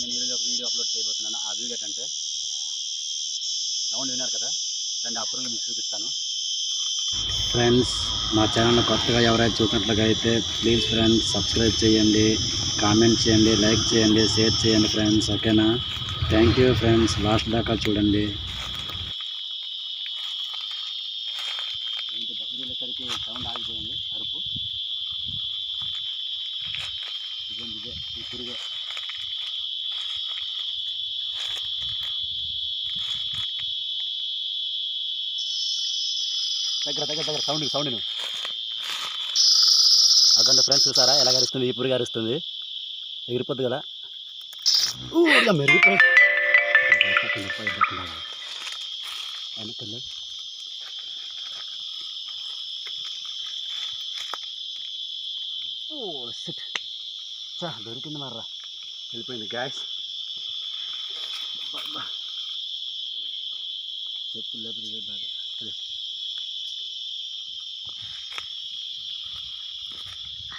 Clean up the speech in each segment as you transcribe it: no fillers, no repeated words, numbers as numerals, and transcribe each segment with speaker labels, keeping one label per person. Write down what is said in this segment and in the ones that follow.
Speaker 1: నేను ఈరోజు ఒక వీడియో అప్లోడ్ చేయబోతున్నాను. ఆ వీడియో ఏంటంటే సౌండ్ విన్నారు కదా, రండి ఆ పురుగులు మీకు చూపిస్తాను. ఫ్రెండ్స్, మా ఛానల్ కొత్తగా ఎవరైతే చూసినట్లుగా అయితే ప్లీజ్ ఫ్రెండ్స్ సబ్స్క్రైబ్ చేయండి, కామెంట్ చేయండి, లైక్ చేయండి, షేర్ చేయండి ఫ్రెండ్స్. ఓకేనా? Thank you friends. లాస్ట్ దాకా చూడండి. ఏంటి దగ్గర వెళ్ళేసరికి సౌండ్ ఆగిపోయింది, అరుపు. ఇదే ఈ పురుగే. దగ్గర సౌండ్ అక్కడ ఫ్రెండ్స్ చూసారా ఎలా అరుస్తుంది? ఈ పురుగు అరుస్తుంది, ఎగిరిపోద్దు కదా. మెరుగుపోయి దొరికింది మర్రా, వెళ్ళిపోయింది గ్యాస్. చెప్పులు లేకపోతే బాగా అదే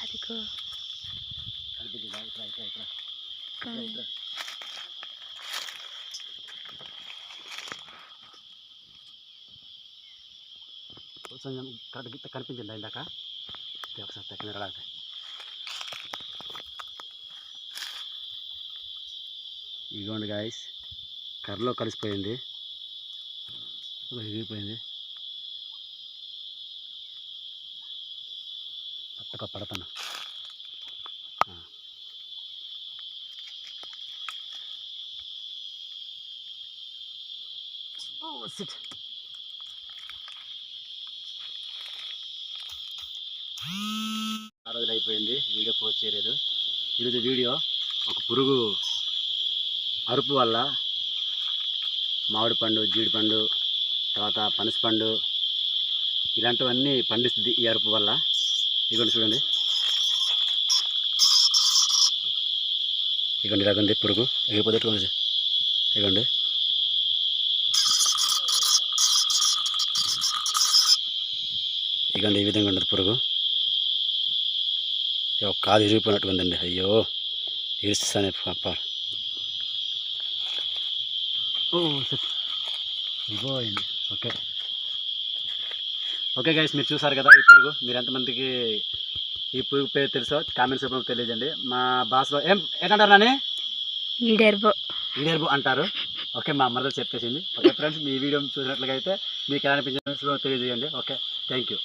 Speaker 2: అదిగో
Speaker 1: కనిపించిందా? ఇట్లా కొంచెం కరెక్ట్ కనిపించిందా ఇందాక? ఒకసారి తగ్గిన రాదు. ఇదిగోండి గాయస్, కర్రలో కలిసిపోయింది, ఎగిరిపోయింది. పట్టక పడతాను. ఆ రోజులు అయిపోయింది, వీడియో పోస్ట్ చేయలేదు. ఈరోజు వీడియో ఒక పురుగు అరుపు వల్ల మామిడి పండు, జీడి పండు, తర్వాత పనస పండు ఇలాంటివన్నీ పండిస్తుంది ఈ అరుపు వల్ల. ఇదిగోండి చూడండి, ఇదిగోండి ఇలాగండి పురుగు ఎగిరిపోతే. ఇదిగోండి ఈ విధంగా ఉండదు పురుగు. ఒక కాదు ఇరిగిపోయినట్టు ఉందండి. అయ్యో, ఇరిస్తానే పాప. ఇవ్వండి. ఓకే గైస్, మీరు చూసారు కదా ఈ పురుగు. మీరు ఎంతమందికి ఈ పురుగు పేరు తెలుసో కామెంట్స్ రూపంలో తెలియజేయండి. మా భాషలో ఏంటంటారు నాని? ఈడెర్బు అంటారు. ఓకే, మా మరదలు చెప్పేసింది. ఓకే ఫ్రెండ్స్, మీ వీడియో చూసినట్లుగా అయితే మీకు ఎలా అనిపించిందో తెలియజేయండి. Okay, thank you.